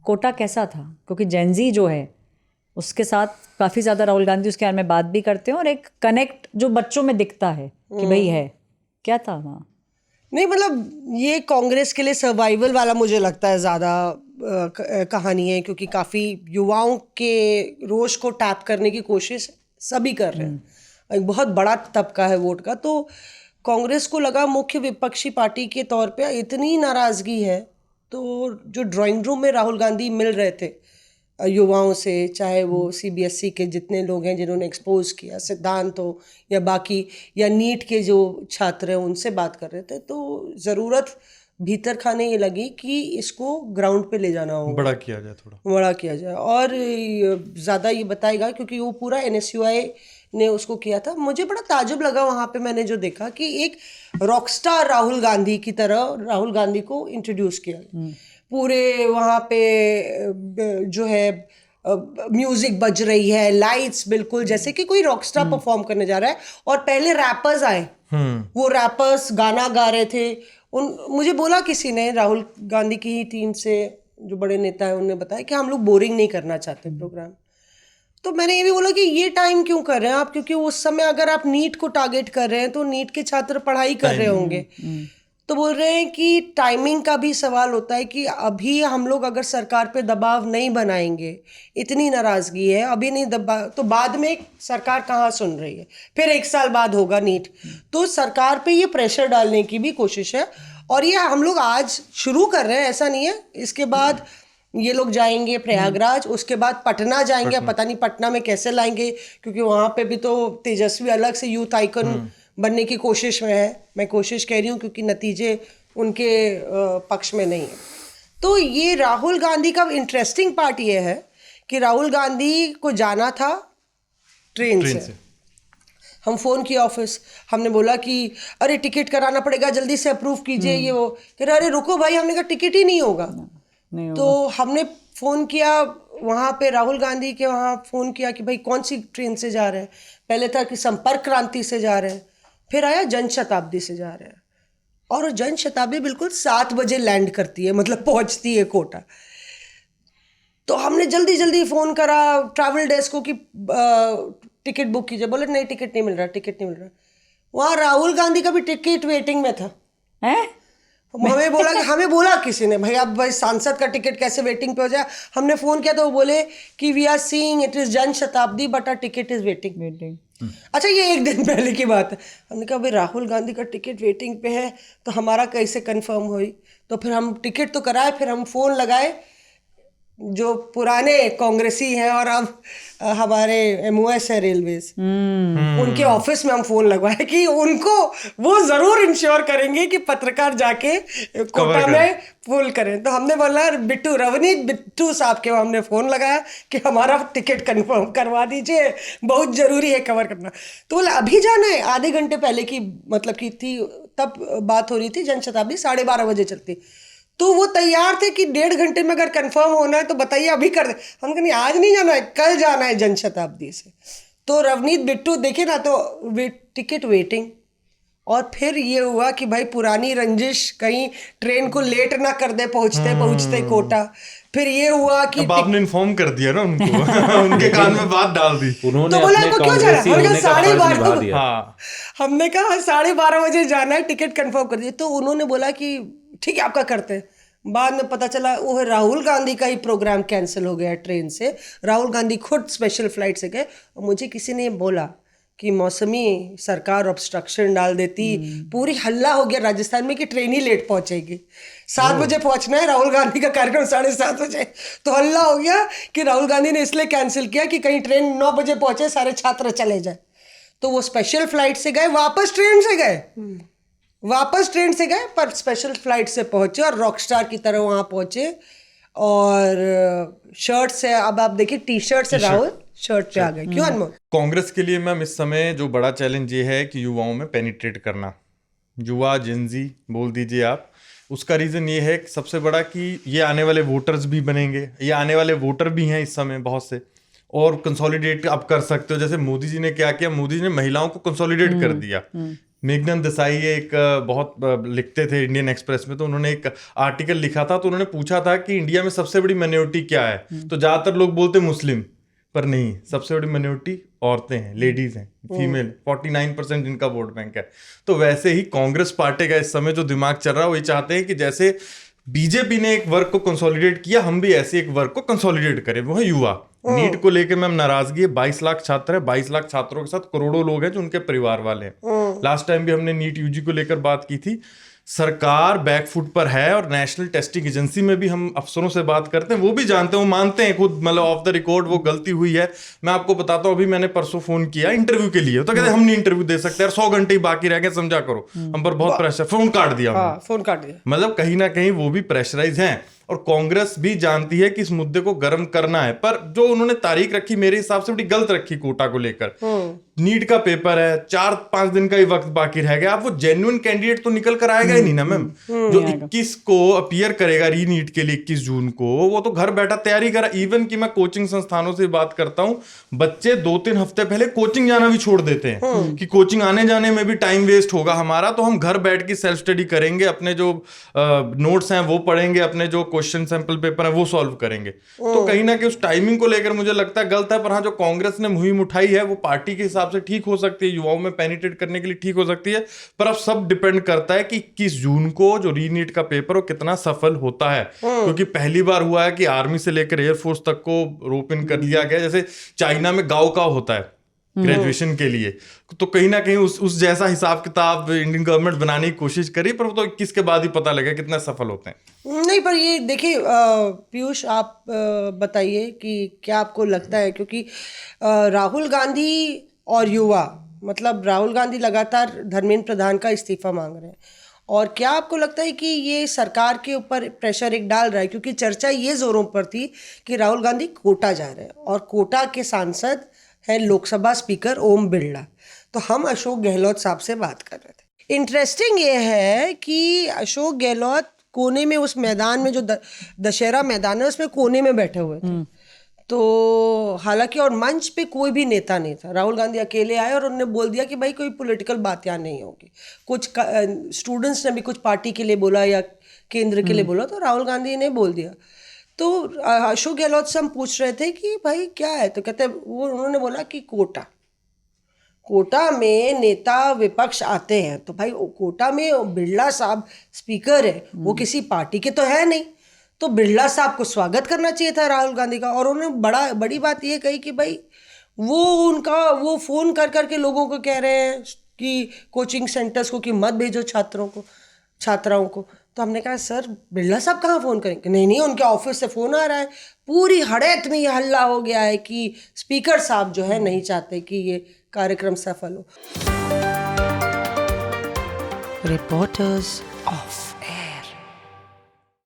कोटा कैसा था? क्योंकि जेनजी जो है उसके साथ काफ़ी ज़्यादा राहुल गांधी उसके बारे में बात भी करते हैं और एक कनेक्ट जो बच्चों में दिखता है कि भाई है, क्या था वहाँ? नहीं मतलब ये कांग्रेस के लिए सर्वाइवल वाला मुझे लगता है ज़्यादा कहानी है, क्योंकि काफ़ी युवाओं के रोष को टैप करने की कोशिश सभी कर रहे हैं। एक बहुत बड़ा तबका है वोट का, तो कांग्रेस को लगा मुख्य विपक्षी पार्टी के तौर पे इतनी नाराज़गी है, तो जो ड्राइंग रूम में राहुल गांधी मिल रहे थे युवाओं से, चाहे वो सीबीएसई के जितने लोग हैं जिन्होंने एक्सपोज किया, सिद्धांत हो या बाकी, या नीट के जो छात्र हैं उनसे बात कर रहे थे, तो ज़रूरत भीतर खाने ये लगी कि इसको ग्राउंड पे ले जाना होगा, बड़ा किया जाए, थोड़ा बड़ा किया जाए। और ज़्यादा ये बताएगा क्योंकि वो पूरा एनएसयूआई ने उसको किया था। मुझे बड़ा ताजुब लगा वहाँ पे मैंने जो देखा कि एक रॉकस्टार राहुल गांधी की तरह राहुल गांधी को इंट्रोड्यूस किया। पूरे वहाँ पे जो है म्यूजिक बज रही है, लाइट्स बिल्कुल जैसे कि कोई रॉकस्टार परफॉर्म करने जा रहा है। और पहले रैपर्स आए, वो रैपर्स गाना गा रहे थे। मुझे बोला किसी ने, राहुल गांधी की ही टीम से जो बड़े नेता है उन्होंने बताया कि हम लोग बोरिंग नहीं करना चाहते प्रोग्राम। तो मैंने ये भी बोला कि ये टाइम क्यों कर रहे हैं आप, क्योंकि उस समय अगर आप नीट को टारगेट कर रहे हैं तो नीट के छात्र पढ़ाई कर रहे होंगे। तो बोल रहे हैं कि टाइमिंग का भी सवाल होता है कि अभी हम लोग अगर सरकार पे दबाव नहीं बनाएंगे, इतनी नाराज़गी है, अभी नहीं दबाव तो बाद में सरकार कहाँ सुन रही है, फिर 1 साल बाद होगा नीट। तो सरकार पे ये प्रेशर डालने की भी कोशिश है, और ये हम लोग आज शुरू कर रहे हैं, ऐसा नहीं है। इसके बाद ये लोग जाएंगे प्रयागराज, उसके बाद पटना जाएंगे। पता नहीं पटना में कैसे लाएंगे, क्योंकि वहाँ पे भी तो तेजस्वी अलग से यूथ आइकन बनने की कोशिश में है। मैं कोशिश कह रही हूँ क्योंकि नतीजे उनके पक्ष में नहीं है। तो ये राहुल गांधी का इंटरेस्टिंग पार्ट ये है कि राहुल गांधी को जाना था ट्रेन से। हम फ़ोन किया ऑफिस, हमने बोला कि अरे टिकट कराना पड़ेगा, जल्दी से अप्रूव कीजिए। ये वो कह रहे अरे रुको भाई, हमने कहा टिकट ही नहीं होगा। तो हमने फ़ोन किया वहाँ पे राहुल गांधी के वहाँ फ़ोन किया कि भाई कौन सी ट्रेन से जा रहे हैं। पहले था कि संपर्क क्रांति से जा रहे हैं, फिर आया जन शताब्दी से जा रहे हैं। और जन शताब्दी बिल्कुल 7 बजे लैंड करती है, मतलब पहुँचती है कोटा। तो हमने जल्दी जल्दी फ़ोन करा ट्रैवल डेस्क को कि टिकट बुक कीजिए। बोले नहीं टिकट नहीं मिल रहा, टिकट नहीं मिल रहा। वहाँ राहुल गांधी का भी टिकट वेटिंग में था। हमें बोला किसी ने, भाई अब भाई सांसद का टिकट कैसे वेटिंग पे हो जाए। हमने फ़ोन किया तो वो बोले कि we are seeing it is Jan Shatabdi but our ticket is waiting. अच्छा, ये 1 दिन पहले की बात है। हमने कहा भाई राहुल गांधी का टिकट वेटिंग पे है तो हमारा कैसे कंफर्म हुई। तो फिर हम टिकट तो कराए, फिर हम फ़ोन लगाए जो पुराने कांग्रेसी हैं और अब हमारे MOS है रेलवेज, उनके ऑफिस में हम फ़ोन लगवाए कि उनको वो ज़रूर इंश्योर करेंगे कि पत्रकार जाके कोटा में फुल करें। तो हमने बोला बिट्टू, रवनीत बिट्टू साहब के हमने फ़ोन लगाया कि हमारा टिकट कंफर्म करवा दीजिए, बहुत ज़रूरी है कवर करना। तो बोला अभी जाना है। आधे घंटे पहले की मतलब की थी, तब बात हो रही थी। जन शताब्दी 12:30 बजे चलती। तो वो तैयार थे कि 1.5 घंटे में अगर कंफर्म होना है तो बताइए अभी कर दे। हम कहा नहीं आज नहीं जाना है, कल जाना है जन शताब्दी से। तो रवनीत बिट्टू देखे ना, तो टिकट वेटिंग। और फिर ये हुआ कि भाई पुरानी रंजिश, कहीं ट्रेन को लेट ना कर दे पहुंचते कोटा। फिर ये हुआ कि अब आपने इन्फॉर्म कर दिया ना उनको उनके कान में बात डाल दी। तो बोला आपको क्यों जाना है? हमने कहा 12:30। हमने कहा 12:30 बजे जाना है, टिकट कंफर्म कर दिए। तो उन्होंने बोला कि ठीक है आपका करते हैं। बाद में पता चला वो राहुल गांधी का ही प्रोग्राम कैंसिल हो गया ट्रेन से। राहुल गांधी खुद स्पेशल फ्लाइट से गए। और मुझे किसी ने बोला कि मौसमी सरकार ऑब्स्ट्रक्शन डाल देती, पूरी हल्ला हो गया राजस्थान में कि ट्रेन ही लेट पहुंचेगी। 7 बजे पहुंचना है, राहुल गांधी का कार्यक्रम 7:30 बजे। तो हल्ला हो गया कि राहुल गांधी ने इसलिए कैंसिल किया कि कहीं ट्रेन 9 बजे पहुंचे, सारे छात्र चले जाए। तो वो स्पेशल फ्लाइट से गए, वापस ट्रेन से गए पर स्पेशल फ्लाइट से पहुंचे और रॉकस्टार की तरह वहां पहुंचे। और शर्ट से, अब आप देखिए टी शर्ट से राहुल शर्ट पे आ गए। क्यों अनमोल? कांग्रेस के लिए मैम इस समय जो बड़ा चैलेंज ये है कि युवाओं में पेनिट्रेट करना, युवा जेनजी बोल दीजिए आप। उसका रीज़न ये है सबसे बड़ा कि ये आने वाले वोटर्स भी बनेंगे, ये आने वाले वोटर भी हैं इस समय बहुत से, और कंसोलिडेट आप कर सकते हो। जैसे मोदी जी ने क्या किया, मोदी जी ने महिलाओं को कंसोलिडेट कर दिया, मेघनाथ देसाई एक बहुत लिखते थे इंडियन एक्सप्रेस में, तो उन्होंने एक आर्टिकल लिखा था, तो उन्होंने पूछा था कि इंडिया में सबसे बड़ी माइनॉरिटी क्या है, तो ज्यादातर लोग बोलते मुस्लिम, पर नहीं, सबसे बड़ी माइनॉरिटी औरतें हैं, लेडीज हैं, फीमेल 49% जिनका वोट बैंक है। तो वैसे ही कांग्रेस पार्टी का इस समय जो दिमाग चल रहा है, वो ये चाहते हैं कि जैसे बीजेपी ने एक वर्ग को कंसोलिडेट किया, हम भी ऐसे एक वर्ग को कंसोलिडेट करें, वो है युवा। नीट को लेके मैम नाराजगी है, 22 लाख छात्र है, 22 लाख छात्रों के साथ करोड़ों लोग हैं जो उनके परिवार वाले हैं। लास्ट टाइम भी हमने नीट यूजी को लेकर बात की थी। सरकार बैकफुट पर है, और नेशनल टेस्टिंग एजेंसी में भी हम अफसरों से बात करते हैं, वो भी जानते हैं, वो मानते हैं खुद, मतलब ऑफ द रिकॉर्ड वो गलती हुई है। मैं आपको बताता हूँ, अभी मैंने परसों फोन किया इंटरव्यू के लिए, तो कहते हम नहीं इंटरव्यू दे सकते यार, 100 घंटे ही बाकी रह गए, समझा करो, हम पर बहुत प्रेशर, फोन काट दिया। हाँ, फोन काट दिया। मतलब कहीं ना कहीं वो भी प्रेशराइज हैं, और कांग्रेस भी जानती है कि इस मुद्दे को गर्म करना है, पर जो उन्होंने तारीख रखी मेरे हिसाब से बड़ी गलत रखी कोटा को लेकर। नीट का पेपर है, 4-5 दिन का ही वक्त बाकी रह गया, अब वो जेन्युइन कैंडिडेट तो निकल कर आएगा ही नहीं ना मैम। जो 21 को अपीयर करेगा री नीट के लिए 21 जून को, वो तो घर बैठा तैयारी करा। इवन कि मैं कोचिंग संस्थानों से बात करता हूँ, बच्चे 2-3 हफ्ते पहले कोचिंग जाना भी छोड़ देते हैं कि कोचिंग आने जाने में भी टाइम वेस्ट होगा हमारा, तो हम घर बैठ के सेल्फ स्टडी करेंगे, अपने जो नोट्स हैं वो पढ़ेंगे, अपने जो क्वेश्चन सैंपल पेपर है वो सॉल्व करेंगे। तो कहीं ना कहीं उस टाइमिंग को लेकर मुझे लगता है गलत है। पर हाँ, जो कांग्रेस ने मुहिम उठाई है वो पार्टी के हिसाब से ठीक हो सकती है, युवाओं में पेनिट्रेट करने के लिए ठीक हो सकती है, पर अब सब डिपेंड करता है कि 21 जून को जो री नीट का पेपर वो कितना सफल होता है। क्योंकि पहली बार हुआ है कि आर्मी से लेकर एयरफोर्स तक को रोप इन कर लिया गया, जैसे चाइना में गाँव का होता है ग्रेजुएशन के लिए, तो कहीं ना कहीं उस जैसा हिसाब किताब इंडियन गवर्नमेंट बनाने की कोशिश करी, पर वो तो 21 के बाद ही पता लगा कितना सफल होते हैं। नहीं, पर ये देखिए पीयूष, आप बताइए कि क्या आपको लगता है, क्योंकि राहुल गांधी और युवा, मतलब राहुल गांधी लगातार धर्मेंद्र प्रधान का इस्तीफा मांग रहे हैं, और क्या आपको लगता है कि ये सरकार के ऊपर प्रेशर एक डाल रहा है? क्योंकि चर्चा ये जोरों पर थी कि राहुल गांधी कोटा जा रहे हैं, और कोटा के सांसद है लोकसभा स्पीकर ओम बिरला। तो हम अशोक गहलोत साहब से बात कर रहे थे। इंटरेस्टिंग ये है कि अशोक गहलोत कोने में, उस मैदान में जो दशहरा मैदान है उसमें कोने में बैठे हुए थे। तो हालांकि और मंच पे कोई भी नेता नहीं था, राहुल गांधी अकेले आए और उन्होंने बोल दिया कि भाई कोई पॉलिटिकल बात यहाँ नहीं होगी। कुछ स्टूडेंट्स ने भी कुछ पार्टी के लिए बोला या केंद्र के लिए बोला, तो राहुल गांधी ने बोल दिया। तो अशोक गहलोत से हम पूछ रहे थे कि भाई क्या है, तो कहते उन्होंने बोला कि कोटा में नेता विपक्ष आते हैं, तो भाई कोटा में बिरला साहब स्पीकर है, वो किसी पार्टी के तो है नहीं, तो बिरला साहब को स्वागत करना चाहिए था राहुल गांधी का। और उन्होंने बड़ी बात ये कही कि भाई वो फोन कर करके लोगों को कह रहे हैं कि कोचिंग सेंटर्स को कि मत भेजो छात्राओं को। तो हमने कहा सर बिरला साहब कहाँ फ़ोन करेंगे? नहीं, उनके ऑफिस से फ़ोन आ रहा है। पूरी हड़ैत में ये हल्ला हो गया है कि स्पीकर साहब जो है नहीं चाहते कि ये कार्यक्रम सफल हो। Reporters of.